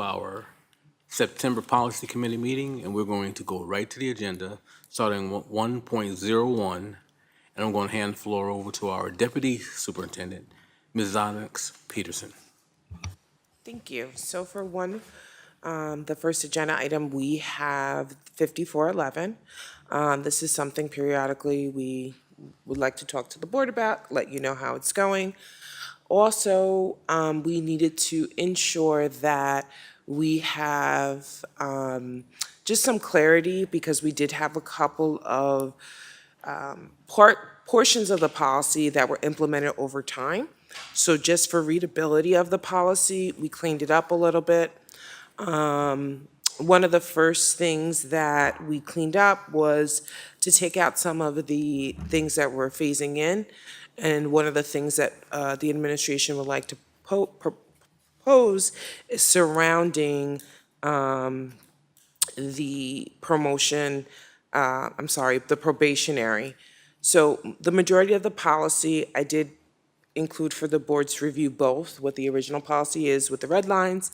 our September Policy Committee meeting, and we're going to go right to the agenda, starting with 1.01, and I'm going to hand the floor over to our Deputy Superintendent, Ms. Onyx Peterson. Thank you. So for the first agenda item, we have 5411. This is something periodically we would like to talk to the board about, let you know how it's going. Also, we needed to ensure that we have just some clarity because we did have a couple of portions of the policy that were implemented over time. So just for readability of the policy, we cleaned it up a little bit. One of the first things that we cleaned up was to take out some of the things that we're phasing in. And one of the things that the administration would like to propose is surrounding the the probationary. So the majority of the policy I did include for the board's review, both what the original policy is with the red lines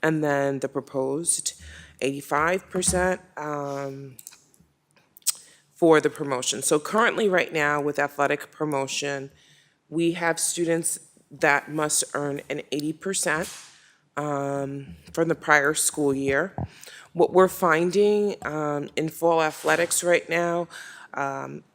and then the proposed 85% for the promotion. So currently right now with athletic promotion, we have students that must earn an 80% from the prior school year. What we're finding in fall athletics right now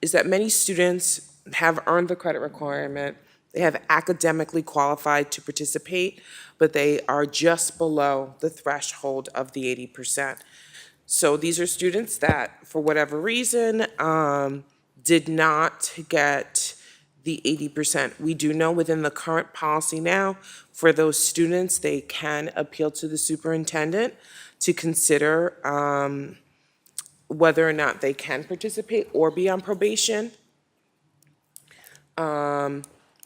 is that many students have earned the credit requirement. They have academically qualified to participate, but they are just below the threshold of the 80%. So these are students that, for whatever reason, did not get the 80%. We do know within the current policy now, for those students, they can appeal to the superintendent to consider whether or not they can participate or be on probation.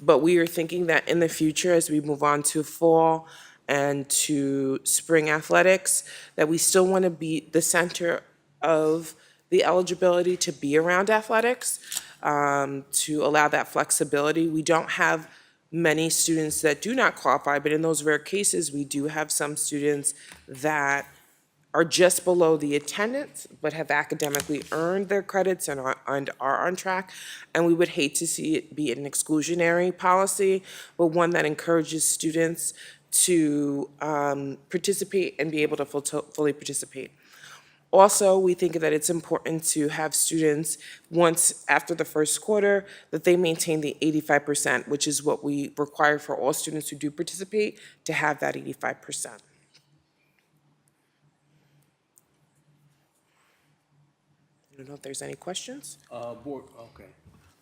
But we are thinking that in the future, as we move on to fall and to spring athletics, that we still want to be the center of the eligibility to be around athletics, to allow that flexibility. We don't have many students that do not qualify, but in those rare cases, we do have some students that are just below the attendance, but have academically earned their credits and are on track. And we would hate to see it be an exclusionary policy, but one that encourages students to participate and be able to fully participate. Also, we think that it's important to have students, once after the first quarter, that they maintain the 85%, which is what we require for all students who do participate, to have that 85%. I don't know if there's any questions.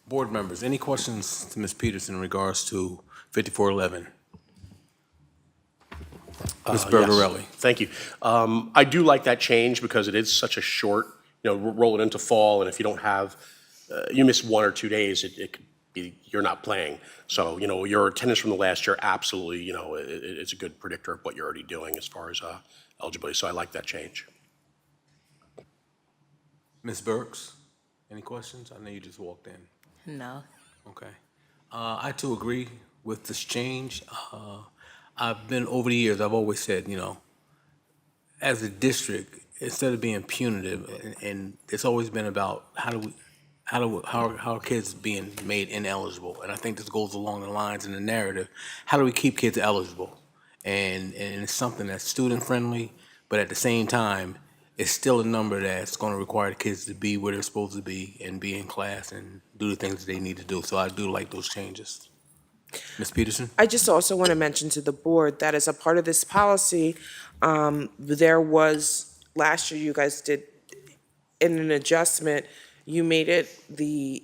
Board members, any questions to Ms. Peterson in regards to 5411? Ms. Bergarelli. Yes. Thank you. I do like that change because it is such a short, roll it into fall, and if you don't have, you miss 1 or 2 days, it could be you're not playing. So, your attendance from the last year, absolutely, it's a good predictor of what you're already doing as far as eligibility. So I like that change. Ms. Burks, any questions? I know you just walked in. No. Okay. I too agree with this change. Over the years, I've always said, as a district, instead of being punitive, and it's always been about how are kids being made ineligible? And I think this goes along the lines in the narrative. How do we keep kids eligible? And it's something that's student friendly, but at the same time, it's still a number that's going to require the kids to be where they're supposed to be and be in class and do the things that they need to do. So I do like those changes. Ms. Peterson? I just also want to mention to the board that as a part of this policy, there was, last year you guys did, in an adjustment, you made it the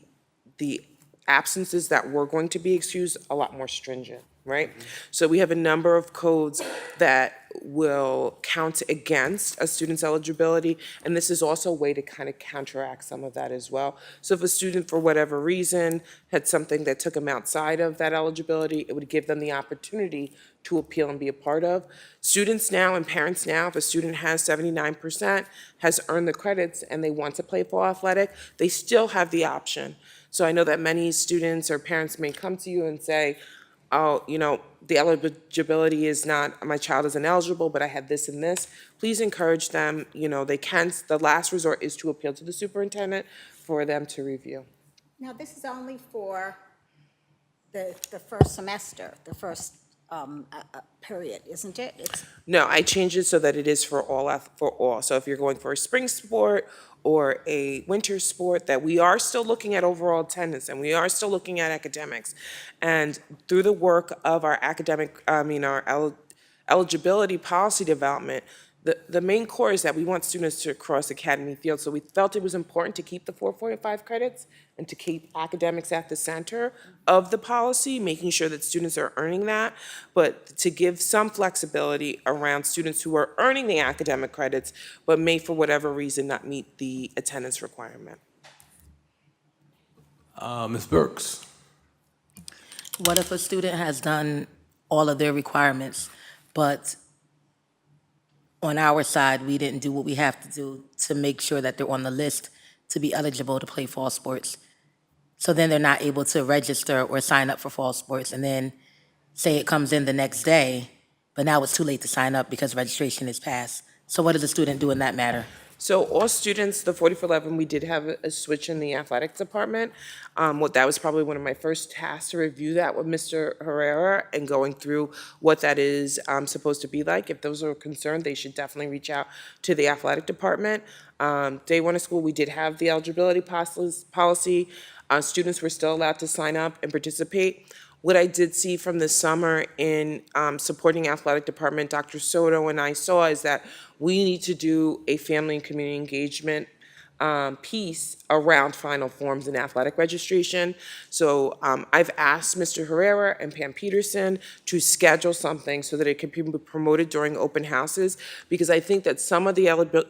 absences that were going to be excused a lot more stringent, right? Mm-hmm. So we have a number of codes that will count against a student's eligibility, and this is also a way to kind of counteract some of that as well. So if a student, for whatever reason, had something that took them outside of that eligibility, it would give them the opportunity to appeal and be a part of. Students now and parents now, if a student has 79%, has earned the credits, and they want to play fall athletic, they still have the option. So I know that many students or parents may come to you and say, oh, the eligibility is not, my child isn't eligible, but I had this and this, please encourage them, they can, the last resort is to appeal to the superintendent for them to review. Now, this is only for the first semester, the first period, isn't it? It's No, I changed it so that it is for all. So if you're going for a spring sport or a winter sport, that we are still looking at overall attendance and we are still looking at academics. And through the work of our eligibility policy development, the main core is that we want students to cross academy field. So we felt it was important to keep the 445 credits and to keep academics at the center of the policy, making sure that students are earning that, but to give some flexibility around students who are earning the academic credits, but may, for whatever reason, not meet the attendance requirement. Ms. Burks? What if a student has done all of their requirements, but on our side, we didn't do what we have to do to make sure that they're on the list to be eligible to play fall sports? So then they're not able to register or sign up for fall sports, and then say it comes in the next day, but now it's too late to sign up because registration is passed. So what does the student do in that matter? So all students, the 4411, we did have a switch in the athletics department. That was probably one of my first tasks, to review that with Mr. Herrera and going through what that is supposed to be like. If those are concerned, they should definitely reach out to the athletic department. Day one of school, we did have the eligibility policy. Students were still allowed to sign up and participate. What I did see from the summer in supporting athletic department, Dr. Soto and I saw, is that we need to do a family and community engagement piece around final forms and athletic registration. So I've asked Mr. Herrera and Pam Peterson to schedule something so that it can be promoted during open houses, because I think that some of the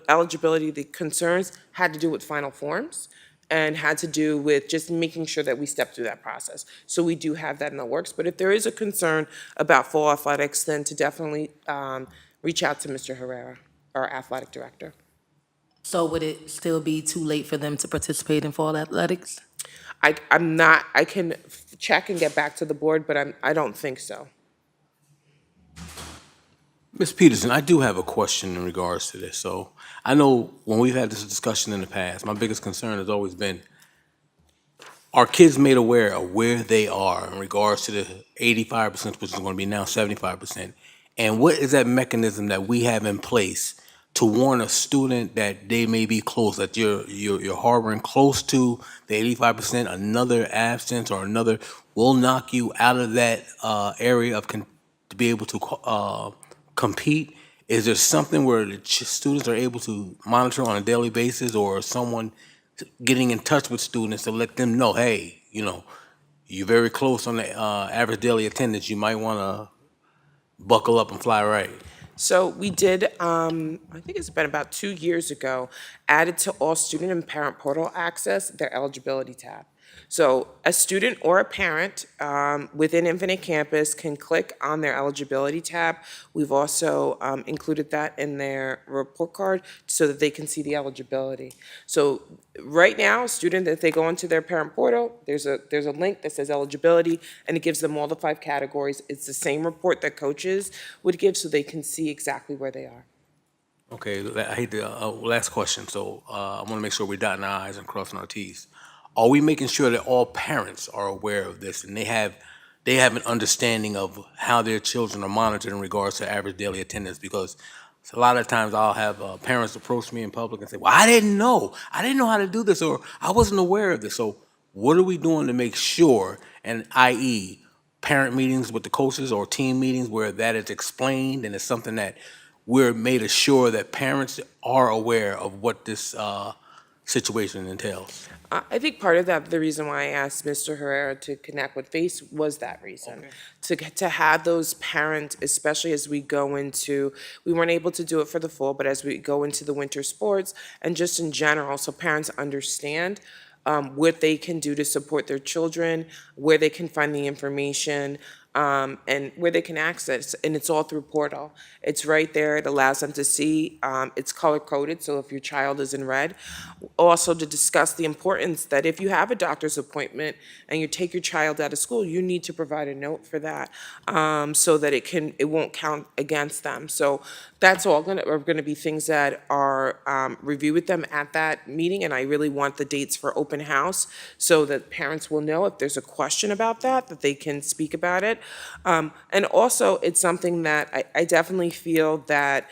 eligibility, the concerns had to do with final forms and had to do with just making sure that we step through that process. So we do have that in the works, but if there is a concern about fall athletics, then to definitely reach out to Mr. Herrera, our athletic director. So would it still be too late for them to participate in fall athletics? I can check and get back to the board, but I don't think so. Ms. Peterson, I do have a question in regards to this. So I know when we've had this discussion in the past, my biggest concern has always been, are kids made aware of where they are in regards to the 85%, which is going to be now 75%? And what is that mechanism that we have in place to warn a student that they may be close, that you're harboring close to the 85%, another absence or another will knock you out of that area of to be able to compete? Is there something where the students are able to monitor on a daily basis, or someone getting in touch with students to let them know, hey, you're very close on the average daily attendance, you might want to buckle up and fly right? So we did, I think it's been about 2 years ago, added to all student and parent portal access their eligibility tab. So a student or a parent within Infinite Campus can click on their eligibility tab. We've also included that in their report card so that they can see the eligibility. So right now, a student, if they go into their parent portal, there's a link that says eligibility, and it gives them all the 5 categories. It's the same report that coaches would give, so they can see exactly where they are. Okay, I hate the last question, so I want to make sure we're dotting our I's and crossing our T's. Are we making sure that all parents are aware of this and they have an understanding of how their children are monitored in regards to average daily attendance? Because a lot of times I'll have parents approach me in public and say, well, I didn't know how to do this, or I wasn't aware of this. So what are we doing to make sure, and i.e. parent meetings with the coaches or team meetings where that is explained and it's something that we're made assured that parents are aware of what this situation entails? I think part of that, the reason why I asked Mr. Herrera to connect with FACE was that reason. Okay. To have those parents, especially as we go into, we weren't able to do it for the fall, but as we go into the winter sports and just in general, so parents understand what they can do to support their children, where they can find the information, and where they can access, and it's all through portal. It's right there. It allows them to see. It's color-coded, so if your child is in red. Also to discuss the importance that if you have a doctor's appointment and you take your child out of school, you need to provide a note for that, so that it won't count against them. So that's all are gonna be things that are reviewed with them at that meeting, and I really want the dates for open house so that parents will know if there's a question about that they can speak about it. And also, it's something that I definitely feel that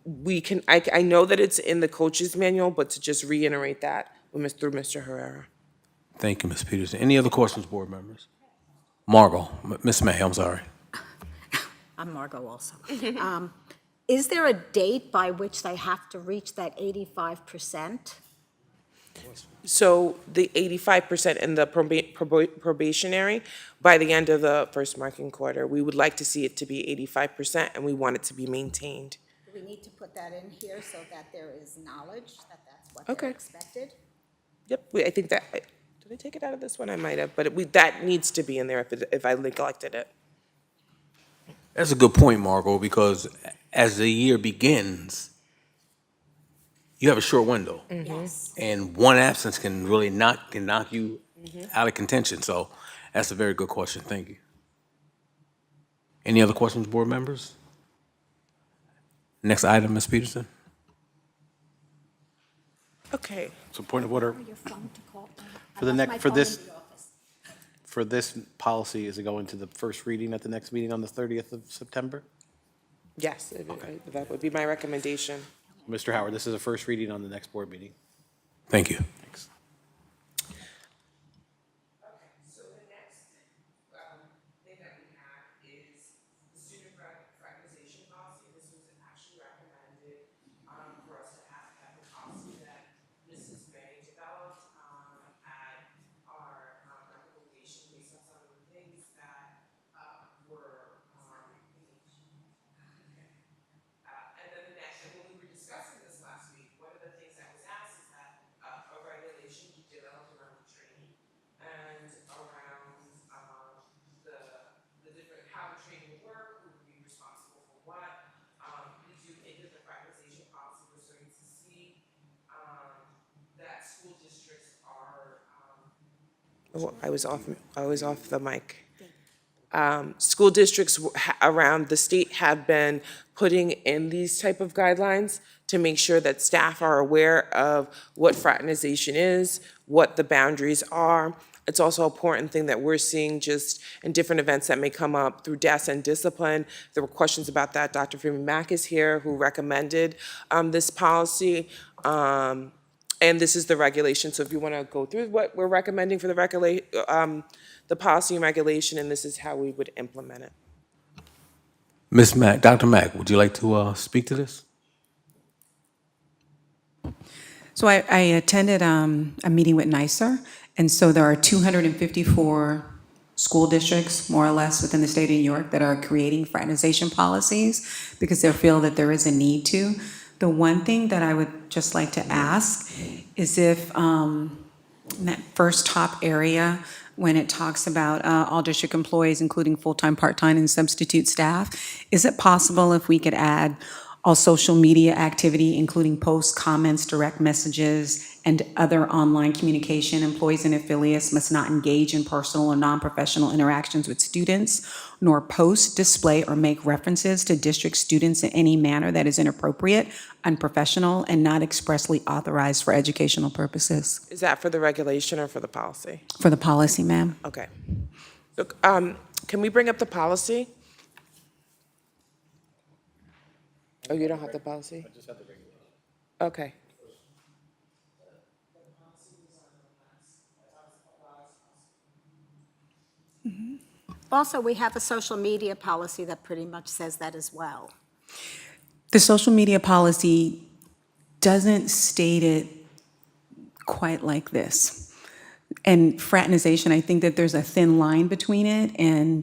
we can, I know that it's in the coach's manual, but to just reiterate that through Mr. Herrera. Thank you, Ms. Peterson. Any other questions, board members? Margot, Ms. May, I'm sorry. I'm Margot also. Is there a date by which they have to reach that 85%? So the 85% in the probationary, by the end of the first marking quarter, we would like to see it to be 85%, and we want it to be maintained. Do we need to put that in here so that there is knowledge that that's what Okay. they're expected? Yep, I think that, did I take it out of this one? I might have, but that needs to be in there if I neglected it. That's a good point, Margot, because as the year begins, you have a short window. Yes. And one absence can really knock you out of contention. So that's a very good question. Thank you. Any other questions, board members? Next item, Ms. Peterson. Okay, So point of order, Your phone to call. I for the left next, my for phone this, in the office. for this policy, is it going to the first reading at the next meeting on the 30th of September? yes, that would be my recommendation. Mr. Howard, this is a first reading on the next board meeting. Thank you. Thanks. So the next thing that we have is the student fraternization policy. This was actually recommended for us to have the policy that Mrs. May developed at our recommendation based on some of the things that were and then the next, and when we were discussing this last week, one of the things that was asked is that a regulation be developed around the training and around the different, how the training would work, who would be responsible for what. We do think that the privatization policy, we're starting to see that school districts are. Oh, I was off the mic. School districts around the state have been putting in these type of guidelines to make sure that staff are aware of what fraternization is, what the boundaries are. It's also an important thing that we're seeing just in different events that may come up through desk and discipline. There were questions about that. Dr. Freeman Mack is here, who recommended this policy. And this is the regulation, so if you want to go through what we're recommending for the policy and regulation, and this is how we would implement it. Ms. Mack, Dr. Mack, would you like to speak to this? So I attended a meeting with NYSER, and so there are 254 school districts, more or less, within the state of New York that are creating fraternization policies because they feel that there is a need to. The one thing that I would just like to ask is if in that first top area, when it talks about all district employees, including full-time, part-time, and substitute staff, is it possible if we could add all social media activity, including posts, comments, direct messages, and other online communication? Employees and affiliates must not engage in personal or non-professional interactions with students, nor post, display, or make references to district students in any manner that is inappropriate, unprofessional, and not expressly authorized for educational purposes. Is that for the regulation or for the policy? For the policy, ma'am. Okay. Look, can we bring up the policy? Oh, you don't have the policy? I just have the regulation. Okay. Also, we have a social media policy that pretty much says that as well. The social media policy doesn't state it quite like this. And fraternization, I think that there's a thin line between it, and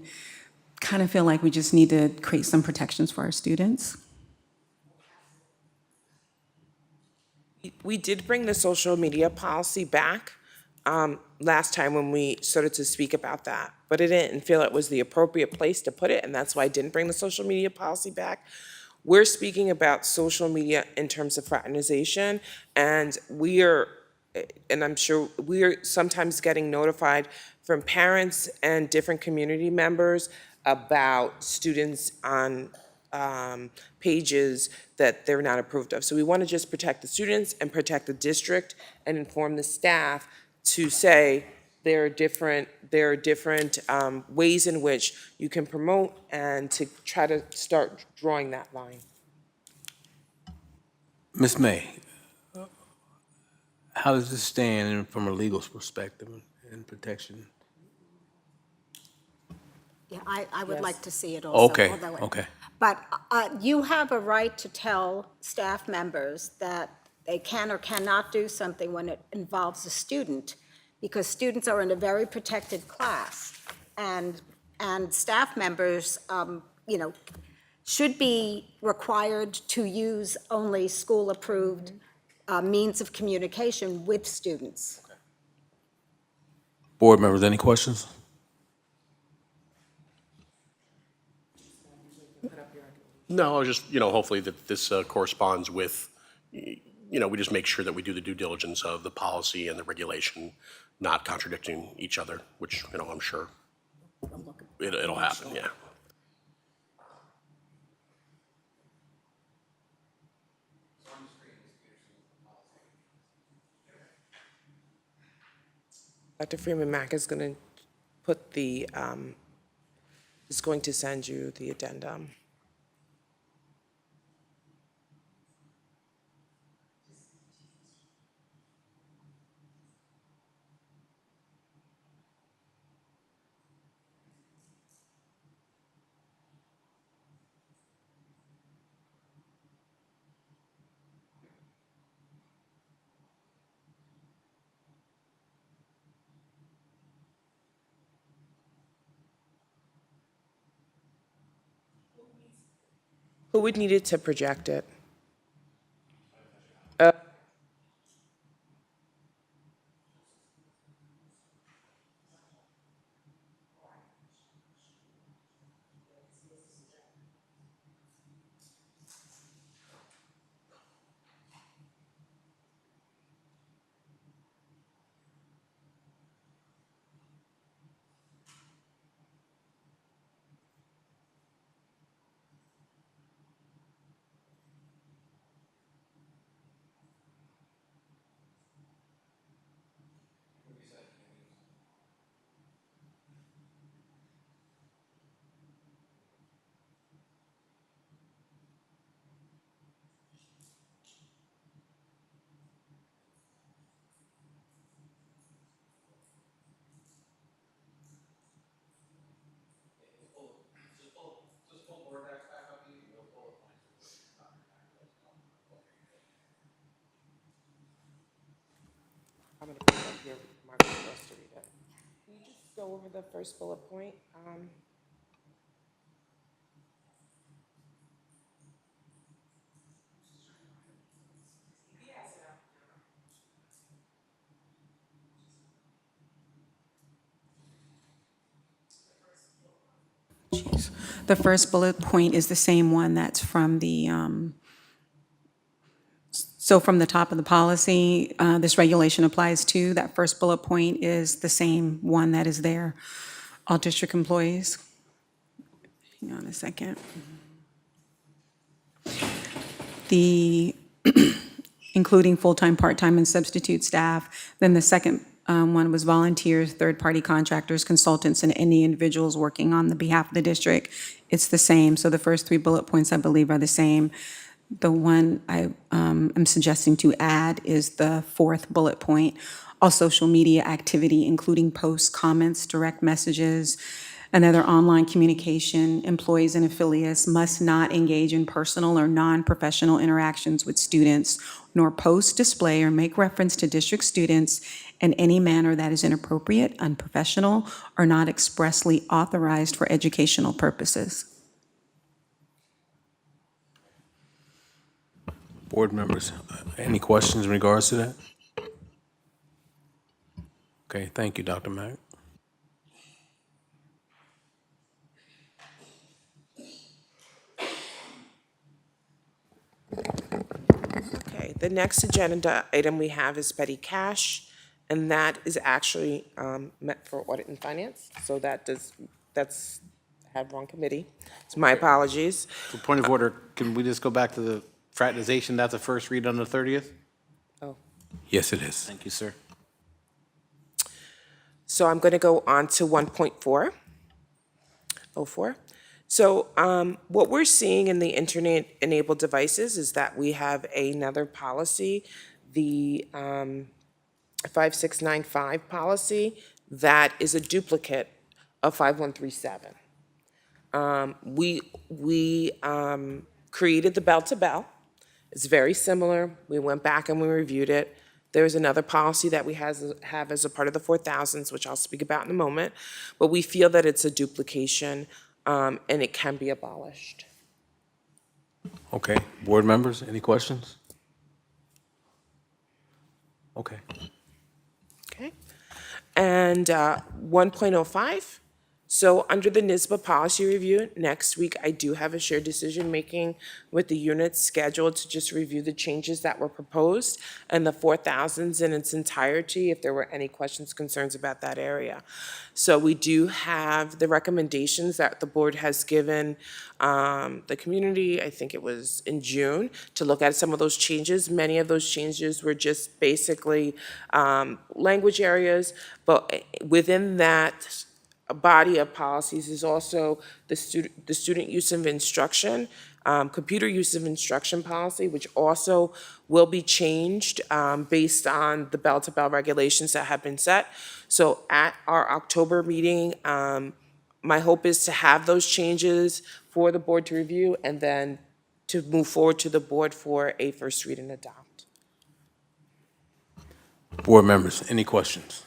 kind of feel like we just need to create some protections for our students. We did bring the social media policy back last time when we started to speak about that, but I didn't feel it was the appropriate place to put it, and that's why I didn't bring the social media policy back. We're speaking about social media in terms of fraternization, and and I'm sure we are sometimes getting notified from parents and different community members about students on pages that they're not approved of. So we want to just protect the students and protect the district and inform the staff to say there are different ways in which you can promote and to try to start drawing that line. Ms. May, how does this stand from a legal perspective and protection? Yeah, I would Yes. like to see it also. Okay, although it- okay. But you have a right to tell staff members that they can or cannot do something when it involves a student, because students are in a very protected class. And staff members, should be required to use only school-approved means of communication with students. Board members, any questions? No, I was just, hopefully that this corresponds with, we just make sure that we do the due diligence of the policy and the regulation, not contradicting each other, which, I'm sure it'll happen, yeah. Dr. Freeman Mac is going to put is going to send you the addendum. Who would need it to project it? I'm going to put it up here, Margaret, for us to read it. Can you just go over the first bullet point? The first bullet point is the same one that's from the, so from the top of the policy, this regulation applies to, that first bullet point is the same one that is there. All district employees. Hang on a second. The, including full-time, part-time, and substitute staff. Then the second one was volunteers, third-party contractors, consultants, and any individuals working on the behalf of the district. It's the same. So the first three bullet points, I believe, are the same. The one I am suggesting to add is the fourth bullet point. All social media activity, including posts, comments, direct messages, and other online communication, employees and affiliates must not engage in personal or non-professional interactions with students, nor post, display, or make reference to district students in any manner that is inappropriate, unprofessional, or not expressly authorized for educational purposes. Board members, any questions in regards to that? Okay, thank you, Dr. Mack. Okay, the next agenda item we have is petty cash, and that is actually meant for audit and finance. So that's, I had wrong committee. So my apologies. For point of order, can we just go back to the fraternization? That's a first read on the 30th? Oh. Yes, it is. Thank you, sir. So I'm going to go on to 1.404. So what we're seeing in the internet-enabled devices is that we have another policy, the 5695 policy, that is a duplicate of 5137. We created the bell-to-bell. It's very similar. We went back and we reviewed it. There's another policy that we have as a part of the 4000s, which I'll speak about in a moment. But we feel that it's a duplication, and it can be abolished. Okay, board members, any questions? Okay. Okay. And 1.05, so under the NISBA policy review, next week, I do have a shared decision-making with the units scheduled to just review the changes that were proposed and the 4000s in its entirety, if there were any questions, concerns about that area. So we do have the recommendations that the board has given the community, I think it was in June, to look at some of those changes. Many of those changes were just basically language areas, but within that body of policies is also the student use of instruction, computer use of instruction policy, which also will be changed based on the bell-to-bell regulations that have been set. So at our October meeting, my hope is to have those changes for the board to review and then to move forward to the board for a first read and adopt. Board members, any questions?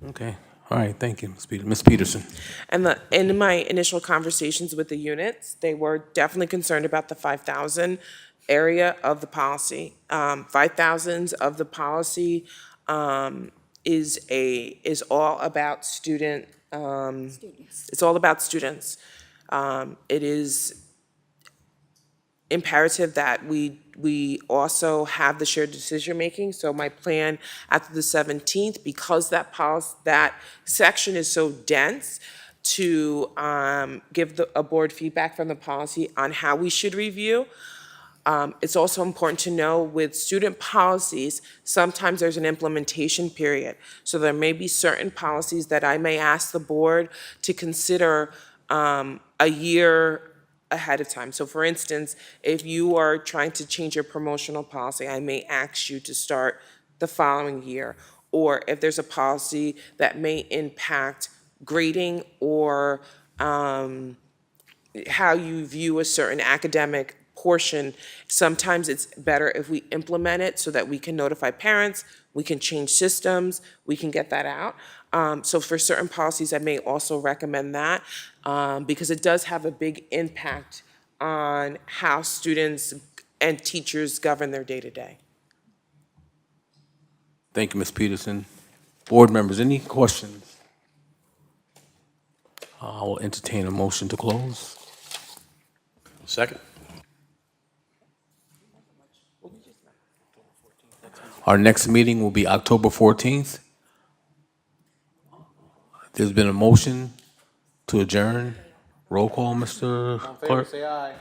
Okay, all right, thank you, Ms. Peterson. And in my initial conversations with the units, they were definitely concerned about the 5,000 area of the policy. 5,000s of the policy is all about student. It's all about students. It is imperative that we also have the shared decision-making. So my plan after the 17th, because that section is so dense, to give a board feedback from the policy on how we should review. It's also important to know with student policies, sometimes there's an implementation period. So there may be certain policies that I may ask the board to consider a year ahead of time. So for instance, if you are trying to change your promotional policy, I may ask you to start the following year. Or if there's a policy that may impact grading or how you view a certain academic portion, sometimes it's better if we implement it so that we can notify parents, we can change systems, we can get that out. So for certain policies, I may also recommend that because it does have a big impact on how students and teachers govern their day-to-day. Thank you, Ms. Peterson. Board members, any questions? I will entertain a motion to close. Second? Our next meeting will be October 14th. There's been a motion to adjourn. Roll call, Mr. Clerk. Say aye.